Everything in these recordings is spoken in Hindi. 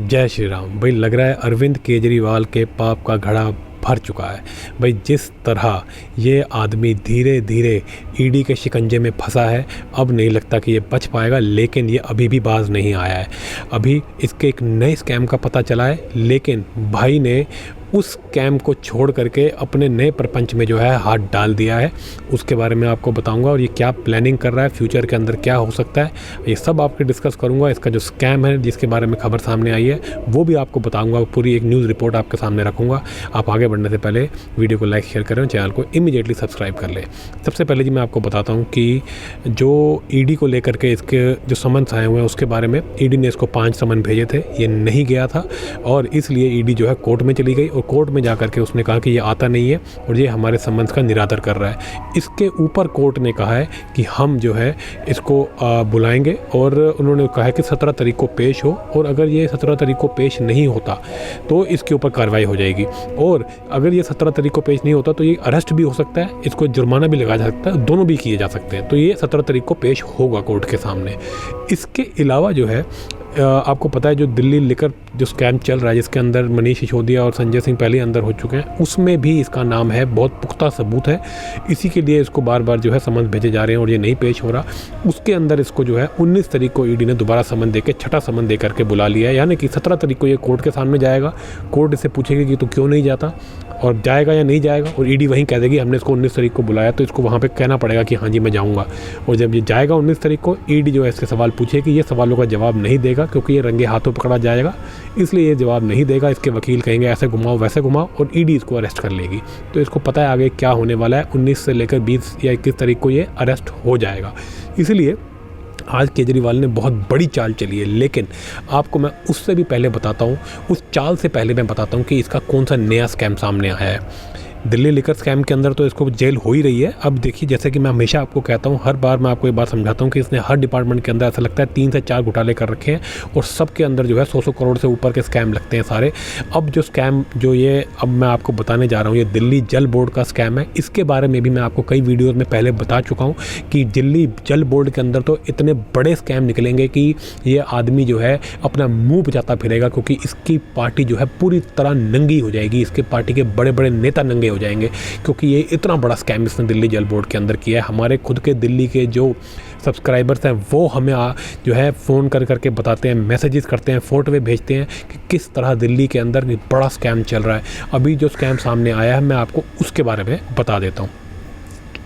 जय श्री राम। भाई लग रहा है अरविंद केजरीवाल के पाप का घड़ा भर चुका है। भाई जिस तरह ये आदमी धीरे धीरे ईडी के शिकंजे में फंसा है, अब नहीं लगता कि ये बच पाएगा, लेकिन ये अभी भी बाज नहीं आया है। अभी इसके एक नए स्कैम का पता चला है, लेकिन भाई ने उस स्कैम को छोड़ करके अपने नए प्रपंच में जो है हाथ डाल दिया है। उसके बारे में आपको बताऊंगा और ये क्या प्लानिंग कर रहा है, फ्यूचर के अंदर क्या हो सकता है, ये सब आपके डिस्कस करूंगा। इसका जो स्कैम है जिसके बारे में खबर सामने आई है वो भी आपको बताऊंगा, पूरी एक न्यूज़ रिपोर्ट आपके सामने रखूंगा। आप आगे बढ़ने से पहले वीडियो को लाइक शेयर करें और चैनल को इमीडिएटली सब्सक्राइब कर लें। सबसे पहले जी मैं आपको बताता हूँ कि जो ईडी को लेकर के इसके जो समन्स आए हुए हैं उसके बारे में ईडी ने इसको 5 समन भेजे थे, ये नहीं गया था और इसलिए ईडी जो है कोर्ट में चली गई और कोर्ट में जाकर के उसने कहा कि ये आता नहीं है और ये हमारे समन्स का निरादर कर रहा है। इसके ऊपर कोर्ट ने कहा है कि हम जो है इसको बुलाएंगे और उन्होंने कहा है कि 17 तारीख को पेश हो, और अगर ये 17 तारीख को पेश नहीं होता तो इसके ऊपर कार्रवाई हो जाएगी, और अगर ये 17 तारीख को पेश नहीं होता तो ये अरेस्ट भी हो सकता है, इसको जुर्माना भी लगाया जा सकता है, दोनों भी किए जा सकते हैं। तो ये 17 तारीख को पेश होगा कोर्ट के सामने। इसके अलावा जो है आपको पता है जो दिल्ली लिकर जो स्कैम चल रहा है जिसके अंदर मनीष सिसोदिया और संजय सिंह पहले अंदर हो चुके हैं, उसमें भी इसका नाम है, बहुत पुख्ता सबूत है। इसी के लिए इसको बार बार जो है समन भेजे जा रहे हैं और ये नहीं पेश हो रहा। उसके अंदर इसको जो है 19 तारीख को ईडी ने दोबारा समन देकर छठा समन दे करके बुला लिया है, यानी कि 17 तारीख को ये कोर्ट के सामने जाएगा। कोर्ट इसे पूछेगी कि तू क्यों नहीं जाता, और जाएगा या नहीं जाएगा, और ईडी वहीं कह देगी हमने इसको 19 तारीख को बुलाया, तो इसको वहाँ पे कहना पड़ेगा कि हाँ जी मैं जाऊँगा। और जब ये जाएगा 19 तारीख को, ईडी जो है इसके सवाल पूछेगी, ये सवालों का जवाब नहीं देगा क्योंकि ये रंगे हाथों पकड़ा जाएगा, इसलिए ये जवाब नहीं देगा। इसके वकील कहेंगे ऐसे घुमाओ वैसे घुमाओ, और ईडी इसको अरेस्ट कर लेगी। तो इसको पता है आगे क्या होने वाला है, 19 से लेकर 20 या 21 तारीख को ये अरेस्ट हो जाएगा। इसलिए आज केजरीवाल ने बहुत बड़ी चाल चली है, लेकिन आपको मैं उससे भी पहले बताता हूँ, उस चाल से पहले मैं बताता हूँ कि इसका कौन सा नया स्कैम सामने आया है। दिल्ली लिकर स्कैम के अंदर तो इसको जेल हो ही रही है। अब देखिए, जैसे कि मैं हमेशा आपको कहता हूँ, हर बार मैं आपको ये बात समझाता हूँ कि इसने हर डिपार्टमेंट के अंदर ऐसा लगता है 3 से 4 घोटाले कर रखे हैं और सबके अंदर जो है 100 करोड़ से ऊपर के स्कैम लगते हैं सारे। अब जो स्कैम जो ये अब मैं आपको बताने जा रहा हूँ, ये दिल्ली जल बोर्ड का स्कैम है। इसके बारे में भी मैं आपको कई वीडियोज़ में पहले बता चुका हूँ कि दिल्ली जल बोर्ड के अंदर तो इतने बड़े स्कैम निकलेंगे कि ये आदमी जो है अपना मुँह बचाता फिरेगा, क्योंकि इसकी पार्टी जो है पूरी तरह नंगी हो जाएगी, इसके पार्टी के बड़े बड़े नेता नंगे हो जाएंगे, क्योंकि ये इतना बड़ा स्कैम इसने दिल्ली जल बोर्ड के अंदर किया है। हमारे खुद के दिल्ली के जो सब्सक्राइबर्स हैं वो हमें जो है फ़ोन कर करके बताते हैं, मैसेजेस करते हैं, फ़ोटोवे भेजते हैं कि किस तरह दिल्ली के अंदर बड़ा स्कैम चल रहा है। अभी जो स्कैम सामने आया है मैं आपको उसके बारे में बता देता हूँ।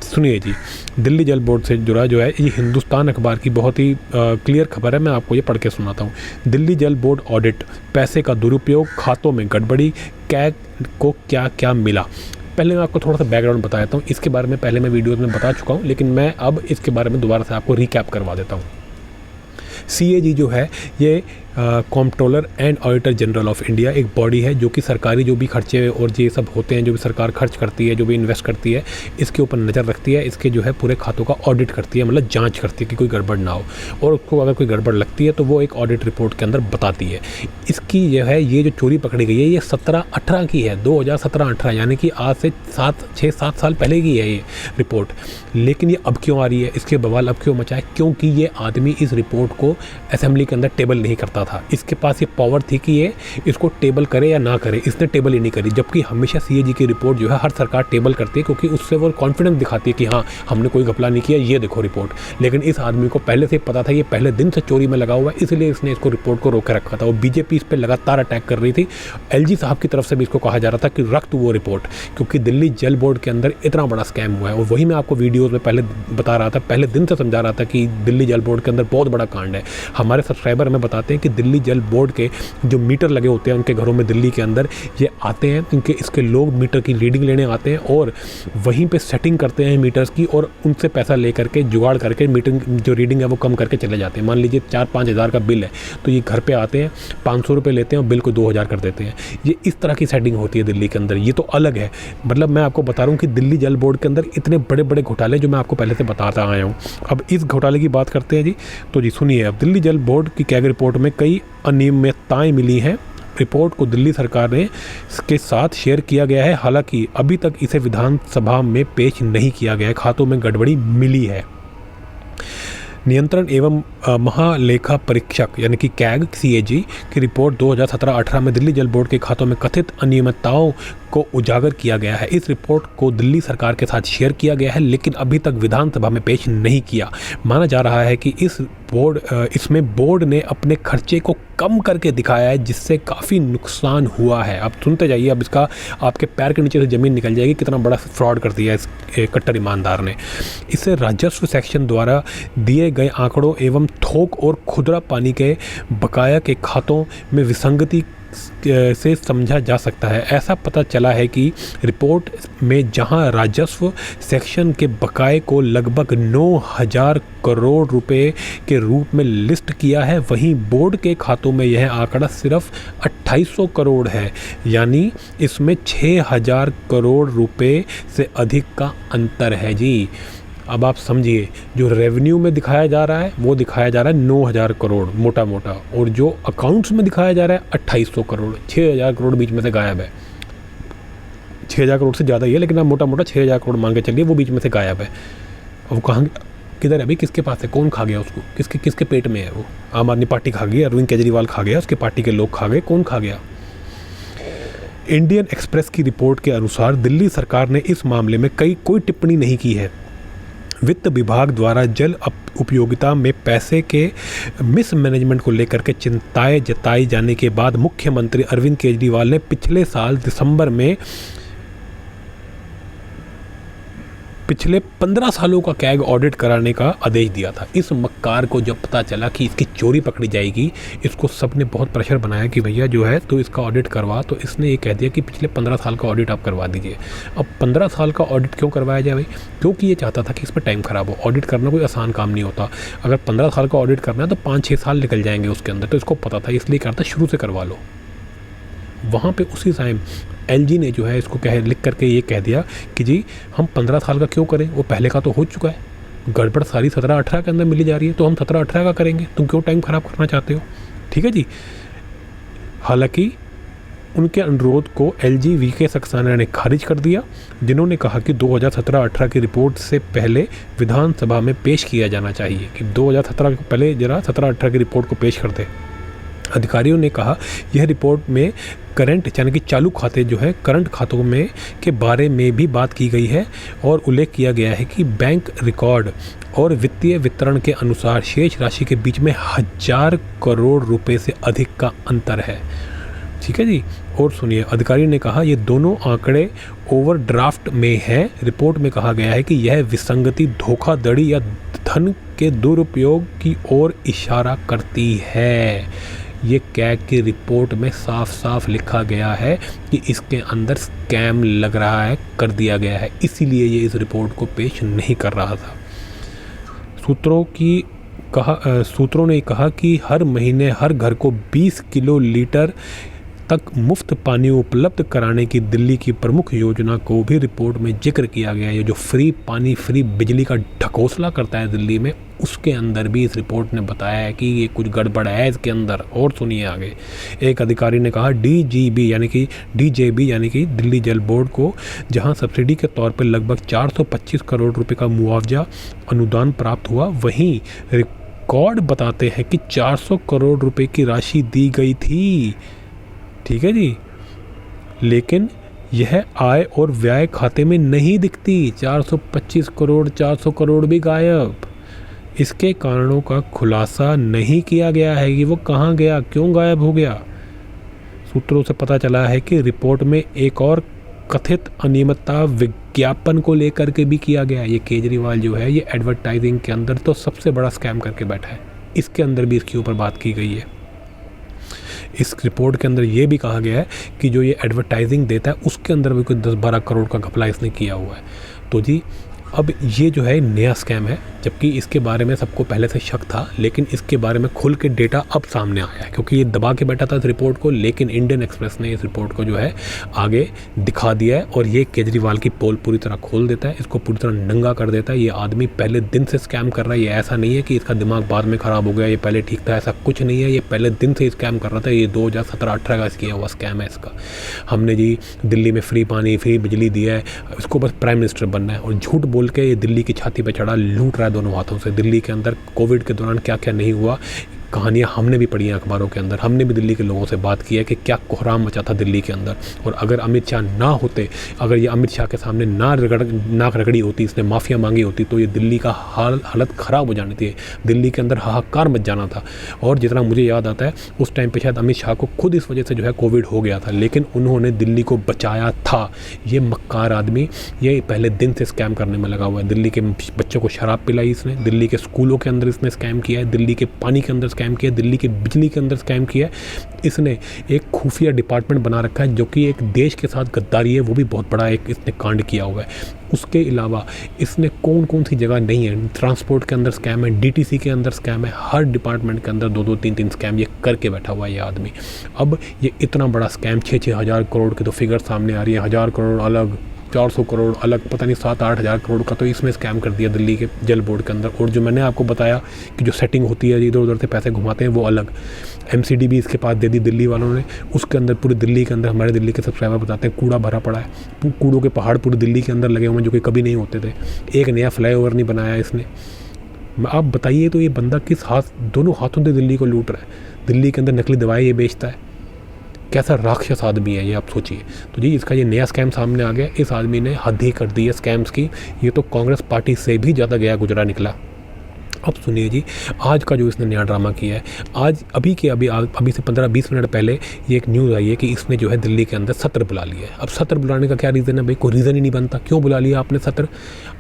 सुनिए जी, दिल्ली जल बोर्ड से जुड़ा जो है ये हिंदुस्तान अखबार की बहुत ही क्लियर खबर है, मैं आपको ये पढ़ के सुनाता हूँ। दिल्ली जल बोर्ड ऑडिट, पैसे का दुरुपयोग, खातों में गड़बड़ी, कैग को क्या क्या मिला। पहले मैं आपको थोड़ा सा बैकग्राउंड बता देता हूँ, इसके बारे में पहले मैं वीडियोज़ में बता चुका हूँ, लेकिन मैं अब इसके बारे में दोबारा से आपको रिकैप करवा देता हूँ। CAG जो है ये comptroller and auditor general of India एक बॉडी है जो कि सरकारी जो भी खर्चे और ये सब होते हैं, जो भी सरकार खर्च करती है, जो भी इन्वेस्ट करती है, इसके ऊपर नज़र रखती है, इसके जो है पूरे खातों का ऑडिट करती है, मतलब जांच करती है कि कोई गड़बड़ ना हो, और उसको अगर कोई गड़बड़ लगती है तो वो एक ऑडिट रिपोर्ट के अंदर बताती है। इसकी जो है ये जो चोरी पकड़ी गई है ये 17-18 की है, 2017-18, यानी कि आज से 6-7 साल पहले की है ये रिपोर्ट। लेकिन ये अब क्यों आ रही है, इसके बवाल अब क्यों मचा है, क्योंकि ये आदमी इस रिपोर्ट को असेंबली के अंदर टेबल नहीं करता था। इसके पास ये पावर थी कि ये इसको टेबल करे या ना करे, इसने टेबल ही नहीं करी, जबकि हमेशा CAG की रिपोर्ट जो है हर सरकार टेबल करती है, क्योंकि उससे वो कॉन्फिडेंस दिखाती है कि हाँ हमने कोई घपला नहीं किया, ये देखो रिपोर्ट। लेकिन इस आदमी को पहले से पता था, ये पहले दिन से चोरी में लगा हुआ है, इसलिए इसने इसको रिपोर्ट को रोक के रखा था। और बीजेपी इस पर लगातार अटैक कर रही थी। LG साहब की तरफ से भी इसको कहा जा रहा था कि रख तू वो रिपोर्ट, क्योंकि दिल्ली जल बोर्ड के अंदर इतना बड़ा स्कैम हुआ है। और वही मैं आपको वीडियोज़ में पहले बता रहा था, पहले दिन से समझा रहा था कि दिल्ली जल बोर्ड के अंदर बहुत बड़ा कांड है। हमारे सब्सक्राइबर हमें बताते हैं कि दिल्ली जल बोर्ड के जो मीटर लगे होते हैं उनके घरों में दिल्ली के अंदर, ये आते हैं, इसके लोग मीटर की रीडिंग लेने आते हैं और वहीं पे सेटिंग करते हैं मीटर्स की, और उनसे पैसा ले करके जुगाड़ करके मीटर जो रीडिंग है वो कम करके चले जाते हैं। मान लीजिए 4-5 हज़ार का बिल है तो ये घर पे आते हैं, 500 रुपये लेते हैं और बिल को 2000 कर देते हैं। ये इस तरह की सेटिंग होती है दिल्ली के अंदर, ये तो अलग है। मतलब मैं आपको बता रहा हूँ कि दिल्ली जल बोर्ड के अंदर इतने बड़े बड़े घोटाले जो मैं आपको पहले से बताता आया हूँ। अब इस घोटाले की बात करते हैं जी। तो जी सुनिए, अब दिल्ली जल बोर्ड की कैग रिपोर्ट में कई अनियमितताएं मिली हैं। रिपोर्ट को दिल्ली सरकार ने के साथ शेयर किया गया है, हालांकि अभी तक इसे विधानसभा में पेश नहीं किया गया है। खातों में गड़बड़ी मिली है। नियंत्रण एवं महालेखा परीक्षक यानी कि कैग सीएजी की रिपोर्ट 2017-18 में दिल्ली जल बोर्ड के खातों में कथित अनियमितताओं को उजागर किया गया है। इस रिपोर्ट को दिल्ली सरकार के साथ शेयर किया गया है, लेकिन अभी तक विधानसभा में पेश नहीं किया। माना जा रहा है कि इसमें बोर्ड ने अपने खर्चे को कम करके दिखाया है, जिससे काफ़ी नुकसान हुआ है। अब सुनते जाइए, अब इसका आपके पैर के नीचे से ज़मीन निकल जाएगी, कितना बड़ा फ्रॉड कर दिया इस कट्टर ईमानदार ने। इससे राजस्व सेक्शन द्वारा दिए गए आंकड़ों एवं थोक और खुदरा पानी के बकाया के खातों में विसंगति से समझा जा सकता है। ऐसा पता चला है कि रिपोर्ट में जहां राजस्व सेक्शन के बकाये को लगभग 9,000 करोड़ रुपए के रूप में लिस्ट किया है, वहीं बोर्ड के खातों में यह आंकड़ा सिर्फ 2800 करोड़ है, यानी इसमें 6,000 करोड़ रुपए से अधिक का अंतर है जी। अब आप समझिए, जो रेवेन्यू में दिखाया जा रहा है वो दिखाया जा रहा है 9,000 करोड़ मोटा मोटा, और जो अकाउंट्स में दिखाया जा रहा है 2800 करोड़। 6,000 करोड़ बीच में से गायब है। 6,000 करोड़ से ज़्यादा ही है, लेकिन आप मोटा मोटा 6,000 करोड़ मान के चलिए, वो बीच में से गायब है। अब वो कहाँ, किधर है अभी, किसके पास है, कौन खा गया उसको, किसके पेट में है वो? आम आदमी पार्टी खा गई, अरविंद केजरीवाल खा गया, उसके पार्टी के लोग खा गए, कौन खा गया? इंडियन एक्सप्रेस की रिपोर्ट के अनुसार दिल्ली सरकार ने इस मामले में कोई टिप्पणी नहीं की है। वित्त विभाग द्वारा जल उपयोगिता में पैसे के मिसमैनेजमेंट को लेकर के चिंताएं जताई जाने के बाद मुख्यमंत्री अरविंद केजरीवाल ने पिछले साल दिसंबर में पिछले 15 सालों का कैग ऑडिट कराने का आदेश दिया था। इस मक्कार को जब पता चला कि इसकी चोरी पकड़ी जाएगी, इसको सब ने बहुत प्रेशर बनाया कि भैया जो है तो इसका ऑडिट करवा, तो इसने ये कह दिया कि पिछले 15 साल का ऑडिट आप करवा दीजिए। अब 15 साल का ऑडिट क्यों करवाया जाए भाई? क्योंकि ये चाहता था कि इस पर टाइम ख़राब हो। ऑडिट करना कोई आसान काम नहीं होता। अगर 15 साल का ऑडिट करना है तो 5-6 साल निकल जाएंगे उसके अंदर, तो इसको पता था, इसलिए करता शुरू से करवा लो। वहाँ पे उसी टाइम एलजी ने जो है इसको लिख करके ये कह दिया कि जी हम 15 साल का क्यों करें, वो पहले का तो हो चुका है। गड़बड़ सारी 17-18 के अंदर मिली जा रही है, तो हम 17-18 का करेंगे। तुम क्यों टाइम ख़राब करना चाहते हो? ठीक है जी। हालांकि उनके अनुरोध को एलजी वीके सक्सेना ने खारिज कर दिया, जिन्होंने कहा कि 2017-18 की रिपोर्ट से पहले विधानसभा में पेश किया जाना चाहिए, कि 2017 के पहले जरा 17-18 की रिपोर्ट को पेश कर दे। अधिकारियों ने कहा यह रिपोर्ट में करंट यानी कि चालू खाते जो है करंट खातों में के बारे में भी बात की गई है, और उल्लेख किया गया है कि बैंक रिकॉर्ड और वित्तीय वितरण के अनुसार शेष राशि के बीच में 1,000 करोड़ रुपए से अधिक का अंतर है। ठीक है जी। और सुनिए, अधिकारी ने कहा ये दोनों आंकड़े ओवरड्राफ्ट में हैं। रिपोर्ट में कहा गया है कि यह विसंगति धोखाधड़ी या धन के दुरुपयोग की ओर इशारा करती है। ये कैग की रिपोर्ट में साफ साफ लिखा गया है कि इसके अंदर स्कैम लग रहा है, कर दिया गया है, इसीलिए ये इस रिपोर्ट को पेश नहीं कर रहा था। सूत्रों ने कहा कि हर महीने हर घर को 20 किलो लीटर तक मुफ्त पानी उपलब्ध कराने की दिल्ली की प्रमुख योजना को भी रिपोर्ट में जिक्र किया गया है। ये जो फ्री पानी, फ्री बिजली का ढकोसला करता है दिल्ली में, उसके अंदर भी इस रिपोर्ट ने बताया है कि ये कुछ गड़बड़ है इसके अंदर। और सुनिए आगे, एक अधिकारी ने कहा डीजेबी यानी कि दिल्ली जल बोर्ड को जहां सब्सिडी के तौर पर लगभग 425 करोड़ रुपए का मुआवजा अनुदान प्राप्त हुआ, वहीं रिकॉर्ड बताते हैं कि 400 करोड़ रुपए की राशि दी गई थी। ठीक है जी, लेकिन यह आय और व्यय खाते में नहीं दिखती। 425 करोड़, 400 करोड़ भी गायब। इसके कारणों का खुलासा नहीं किया गया है कि वो कहाँ गया, क्यों गायब हो गया। सूत्रों से पता चला है कि रिपोर्ट में एक और कथित अनियमितता विज्ञापन को लेकर के भी किया गया। ये केजरीवाल जो है ये एडवर्टाइजिंग के अंदर तो सबसे बड़ा स्कैम करके बैठा है, इसके अंदर भी इसके ऊपर बात की गई है। इस रिपोर्ट के अंदर ये भी कहा गया है कि जो ये एडवर्टाइजिंग देता है उसके अंदर भी कोई 10-12 करोड़ का घपला इसने किया हुआ है। तो जी अब ये जो है नया स्कैम है, जबकि इसके बारे में सबको पहले से शक था, लेकिन इसके बारे में खुल के डेटा अब सामने आया है, क्योंकि ये दबा के बैठा था इस रिपोर्ट को, लेकिन इंडियन एक्सप्रेस ने इस रिपोर्ट को जो है आगे दिखा दिया है, और ये केजरीवाल की पोल पूरी तरह खोल देता है, इसको पूरी तरह नंगा कर देता है। ये आदमी पहले दिन से स्कैम कर रहा है। ये ऐसा नहीं है कि इसका दिमाग बाद में ख़राब हो गया, ये पहले ठीक था, ऐसा कुछ नहीं है। ये पहले दिन से स्कैम कर रहा था। ये 2017-18 का किया हुआ स्कैम है इसका। हमने जी दिल्ली में फ्री पानी, फ्री बिजली दिया है, इसको बस प्राइम मिनिस्टर बनना है, और झूठ बोल के ये दिल्ली की छाती पे चढ़ा, लूट रहा है दोनों हाथों से। दिल्ली के अंदर कोविड के दौरान क्या क्या नहीं हुआ, कहानियाँ हमने भी पढ़ी हैं अखबारों के अंदर। हमने भी दिल्ली के लोगों से बात की है कि क्या कोहराम मचा था दिल्ली के अंदर। और अगर अमित शाह ना होते, अगर ये अमित शाह के सामने नाक रगड़ी होती, इसने माफ़िया मांगी होती, तो ये दिल्ली का हालत ख़राब हो जानी थी। दिल्ली के अंदर हाहाकार मच जाना था। और जितना मुझे याद आता है उस टाइम पे शायद अमित शाह को खुद इस वजह से जो है कोविड हो गया था, लेकिन उन्होंने दिल्ली को बचाया था। ये मक्कार आदमी ये पहले दिन से स्कैम करने में लगा हुआ है। दिल्ली के बच्चों को शराब पिलाई इसने, दिल्ली के स्कूलों के अंदर इसने स्कैम किया है, दिल्ली के पानी के अंदर स्कैम किया, दिल्ली की बिजली के अंदर स्कैम किया। इसने एक खुफिया डिपार्टमेंट बना रखा है जो कि एक देश के साथ गद्दारी है, वो भी बहुत बड़ा एक इसने कांड किया हुआ है। उसके अलावा इसने कौन कौन सी जगह नहीं है, ट्रांसपोर्ट के अंदर स्कैम है, डीटीसी के अंदर स्कैम है, हर डिपार्टमेंट के अंदर 2-2 3-3 स्कैम ये करके बैठा हुआ है ये आदमी। अब ये इतना बड़ा स्कैम 6-6 हज़ार करोड़ की तो फिगर सामने आ रही है, 1000 करोड़ अलग, 400 करोड़ अलग, पता नहीं 7-8 हज़ार करोड़ का तो इसमें स्कैम कर दिया दिल्ली के जल बोर्ड के अंदर। और जो मैंने आपको बताया कि जो सेटिंग होती है इधर उधर से पैसे घुमाते हैं वो अलग, एमसीडी भी इसके पास दे दी दिल्ली वालों ने। उसके अंदर पूरी दिल्ली के अंदर हमारे दिल्ली के सब्सक्राइबर बताते हैं कूड़ा भरा पड़ा है, कूड़ों के पहाड़ पूरी दिल्ली के अंदर लगे हुए हैं जो कि कभी नहीं होते थे। एक नया फ्लाईओवर नहीं बनाया इसने। आप बताइए तो ये बंदा किस दोनों हाथों से दिल्ली को लूट रहा है। दिल्ली के अंदर नकली दवाएँ ये बेचता है, कैसा राक्षस आदमी है ये आप सोचिए। तो जी इसका ये नया स्कैम सामने आ गया। इस आदमी ने हद ही कर दी है स्कैम्स की। ये तो कांग्रेस पार्टी से भी ज़्यादा गया गुजरा निकला। अब सुनिए जी आज का जो इसने नया ड्रामा किया है। आज अभी से 15-20 मिनट पहले ये एक न्यूज़ आई है कि इसने जो है दिल्ली के अंदर सत्र बुला लिया है। अब सत्र बुलाने का क्या रीज़न है भाई, कोई रीज़न ही नहीं बनता, क्यों बुला लिया आपने सत्र।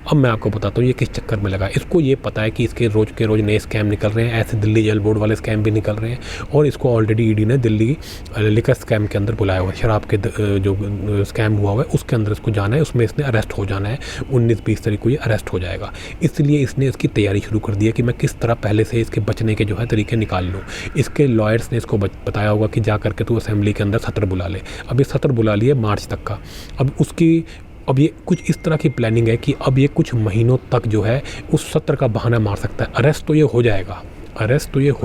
अब मैं आपको बताता हूँ ये किस चक्कर में लगा। इसको ये पता है कि इसके रोज़ के रोज़ नए स्कैम निकल रहे हैं, ऐसे दिल्ली जल बोर्ड वाले स्कैम भी निकल रहे हैं। और इसको ऑलरेडी ईडी ने दिल्ली लिकर स्कैम के अंदर बुलाया हुआ है, शराब के जो स्कैम हुआ हुआ है उसके अंदर इसको जाना है, उसमें इसने अरेस्ट हो जाना है। 19-20 तारीख को ये अरेस्ट हो जाएगा। इसलिए इसने इसकी तैयारी शुरू कर दी है कि मैं किस तरह पहले से इसके बचने के जो है तरीके निकाल लूँ। इसके लॉयर्स ने इसको बताया होगा कि जा करके तू असेंबली के अंदर सत्र बुला ले। अब ये सत्र बुला लिए मार्च तक का। अब ये कुछ इस तरह की प्लानिंग है कि अब ये कुछ महीनों तक जो है उस सत्र का बहाना मार सकता है। अरेस्ट तो ये हो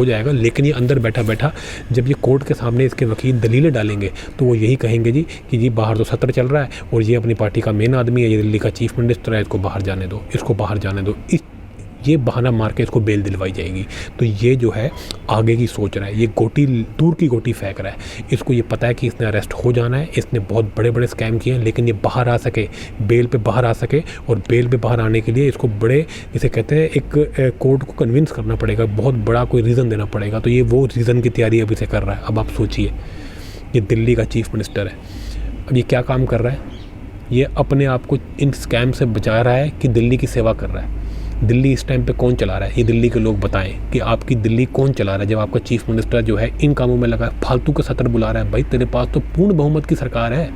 जाएगा, लेकिन ये अंदर बैठा बैठा जब ये कोर्ट के सामने इसके वकील दलीलें डालेंगे तो वो यही कहेंगे जी कि जी बाहर तो सत्र चल रहा है और ये अपनी पार्टी का मेन आदमी है, ये दिल्ली का चीफ मिनिस्टर है, इसको बाहर जाने दो। ये बहाना मार के इसको बेल दिलवाई जाएगी। तो ये जो है आगे की सोच रहा है, ये दूर की गोटी फेंक रहा है। इसको ये पता है कि इसने अरेस्ट हो जाना है, इसने बहुत बड़े बड़े स्कैम किए हैं, लेकिन ये बाहर आ सके, बेल पे बाहर आ सके। और बेल पे बाहर आने के लिए इसको बड़े जिसे कहते हैं एक कोर्ट को कन्विंस करना पड़ेगा, बहुत बड़ा कोई रीज़न देना पड़ेगा। तो ये वो रीज़न की तैयारी अभी से कर रहा है। अब आप सोचिए ये दिल्ली का चीफ मिनिस्टर है, अब ये क्या काम कर रहा है, ये अपने आप को इन स्कैम से बचा रहा है कि दिल्ली की सेवा कर रहा है। दिल्ली इस टाइम पे कौन चला रहा है, ये दिल्ली के लोग बताएं कि आपकी दिल्ली कौन चला रहा है जब आपका चीफ मिनिस्टर जो है इन कामों में लगा है, फालतू का सत्र बुला रहा है। भाई तेरे पास तो पूर्ण बहुमत की सरकार है।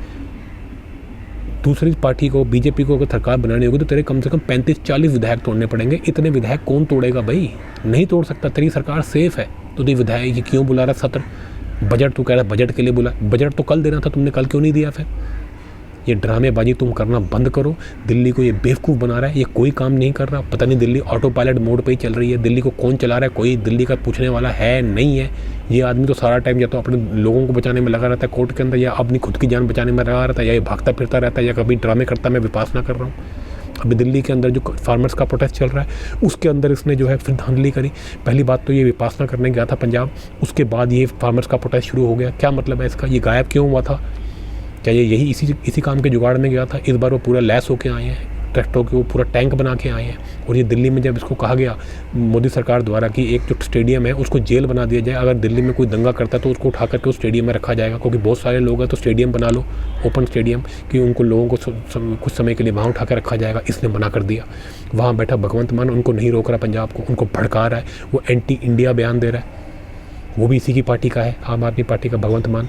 दूसरी पार्टी को, बीजेपी को अगर सरकार बनानी होगी तो तेरे कम से कम 35-40 विधायक तोड़ने पड़ेंगे। इतने विधायक कौन तोड़ेगा भाई, नहीं तोड़ सकता। तेरी सरकार सेफ है तो तेरी विधायक ये क्यों बुला रहा है सत्र। बजट तू कह रहा है बजट के लिए बुला, बजट तो कल देना था, तुमने कल क्यों नहीं दिया। फिर ये ड्रामेबाजी तुम करना बंद करो। दिल्ली को ये बेवकूफ़ बना रहा है, ये कोई काम नहीं कर रहा। पता नहीं दिल्ली ऑटो पायलट मोड पे ही चल रही है। दिल्ली को कौन चला रहा है, कोई दिल्ली का पूछने वाला है नहीं है। ये आदमी तो सारा टाइम या तो अपने लोगों को बचाने में लगा रहता है कोर्ट के अंदर, या अपनी खुद की जान बचाने में लगा रहता है, या ये भागता फिरता रहता है, या कभी ड्रामे करता मैं विपासना कर रहा हूँ। अभी दिल्ली के अंदर जो फार्मर्स का प्रोटेस्ट चल रहा है उसके अंदर इसने जो है फिर धांधली करी। पहली बात तो ये विपासना करने गया था पंजाब, उसके बाद ये फार्मर्स का प्रोटेस्ट शुरू हो गया। क्या मतलब है इसका, ये गायब क्यों हुआ था, क्या ये यही इसी काम के जुगाड़ में गया था। इस बार वो पूरा लैस होके आए हैं, ट्रैक्टरों के वो पूरा टैंक बना के आए हैं। और ये दिल्ली में जब इसको कहा गया मोदी सरकार द्वारा कि एक जो स्टेडियम है उसको जेल बना दिया जाए, अगर दिल्ली में कोई दंगा करता है तो उसको उठा करके उस स्टेडियम में रखा जाएगा, क्योंकि बहुत सारे लोग हैं तो स्टेडियम बना लो, ओपन स्टेडियम, कि उनको लोगों को कुछ समय के लिए वहाँ उठा कर रखा जाएगा। इसने मना कर दिया। वहाँ बैठा भगवंत मान उनको नहीं रोक रहा, पंजाब को उनको भड़का रहा है, वो एंटी इंडिया बयान दे रहा है। वो भी इसी की पार्टी का है, आम आदमी पार्टी का भगवंत मान।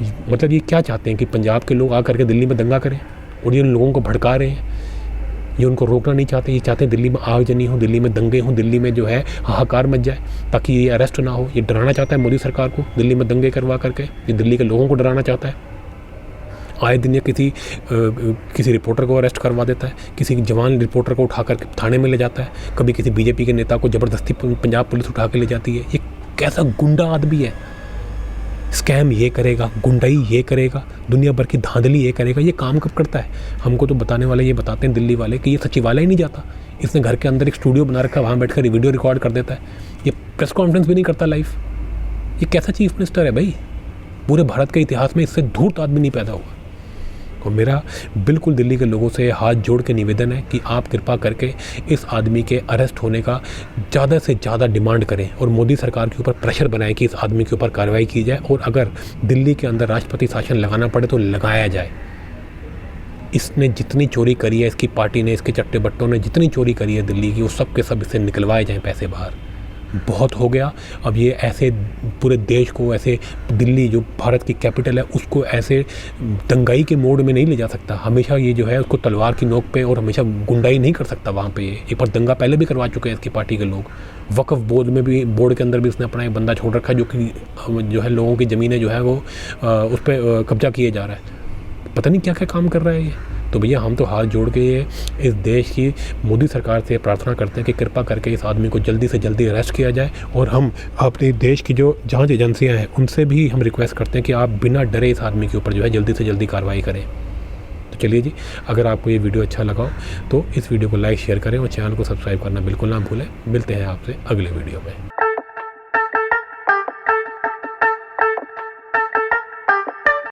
मतलब ये क्या चाहते हैं कि पंजाब के लोग आकर के दिल्ली में दंगा करें, और ये उन लोगों को भड़का रहे हैं। ये उनको रोकना नहीं चाहते, ये चाहते हैं दिल्ली में आगजनी हो, दिल्ली में दंगे हों, दिल्ली में जो है हाहाकार मच जाए ताकि ये अरेस्ट ना हो। ये डराना चाहता है मोदी सरकार को, दिल्ली में दंगे करवा करके ये दिल्ली के लोगों को डराना चाहता है। आए दिन ये किसी रिपोर्टर को अरेस्ट करवा देता है, किसी जवान रिपोर्टर को उठा करके थाने में ले जाता है, कभी किसी बीजेपी के नेता को ज़बरदस्ती पंजाब पुलिस उठा के ले जाती है। ये कैसा गुंडा आदमी है, स्कैम ये करेगा, गुंडाई ये करेगा, दुनिया भर की धांधली ये करेगा। ये काम कब करता है? हमको तो बताने वाले ये बताते हैं दिल्ली वाले कि ये सचिवालय ही नहीं जाता, इसने घर के अंदर एक स्टूडियो बना रखा है, वहाँ बैठकर वीडियो रिकॉर्ड कर देता है। ये प्रेस कॉन्फ्रेंस भी नहीं करता लाइव। ये कैसा चीफ मिनिस्टर है भाई? पूरे भारत के इतिहास में इससे धूर्त आदमी नहीं पैदा हुआ। और मेरा बिल्कुल दिल्ली के लोगों से हाथ जोड़ के निवेदन है कि आप कृपा करके इस आदमी के अरेस्ट होने का ज़्यादा से ज़्यादा डिमांड करें और मोदी सरकार के ऊपर प्रेशर बनाएं कि इस आदमी के ऊपर कार्रवाई की जाए, और अगर दिल्ली के अंदर राष्ट्रपति शासन लगाना पड़े तो लगाया जाए। इसने जितनी चोरी करी है, इसकी पार्टी ने, इसके चट्टे बट्टों ने जितनी चोरी करी है दिल्ली की, वो सब के सब इससे निकलवाए जाएँ पैसे बाहर। बहुत हो गया। अब ये ऐसे पूरे देश को, ऐसे दिल्ली जो भारत की कैपिटल है उसको ऐसे दंगाई के मोड में नहीं ले जा सकता। हमेशा ये जो है उसको तलवार की नोक पे, और हमेशा गुंडाई नहीं कर सकता वहाँ पे। ये एक बार दंगा पहले भी करवा चुके हैं इसकी पार्टी के लोग। वक्फ बोर्ड में भी, बोर्ड के अंदर भी उसने अपना एक बंदा छोड़ रखा है जो कि जो है लोगों की ज़मीनें जो है वो उस पर कब्जा किए जा रहा है। पता नहीं क्या क्या काम कर रहा है ये। तो भैया हम तो हाथ जोड़ के ये इस देश की मोदी सरकार से प्रार्थना करते हैं कि कृपा करके इस आदमी को जल्दी से जल्दी अरेस्ट किया जाए। और हम अपने देश की जो जांच एजेंसियां हैं उनसे भी हम रिक्वेस्ट करते हैं कि आप बिना डरे इस आदमी के ऊपर जो है जल्दी से जल्दी कार्रवाई करें। तो चलिए जी, अगर आपको ये वीडियो अच्छा लगा हो तो इस वीडियो को लाइक शेयर करें और चैनल को सब्सक्राइब करना बिल्कुल ना भूलें। मिलते हैं आपसे अगले वीडियो में।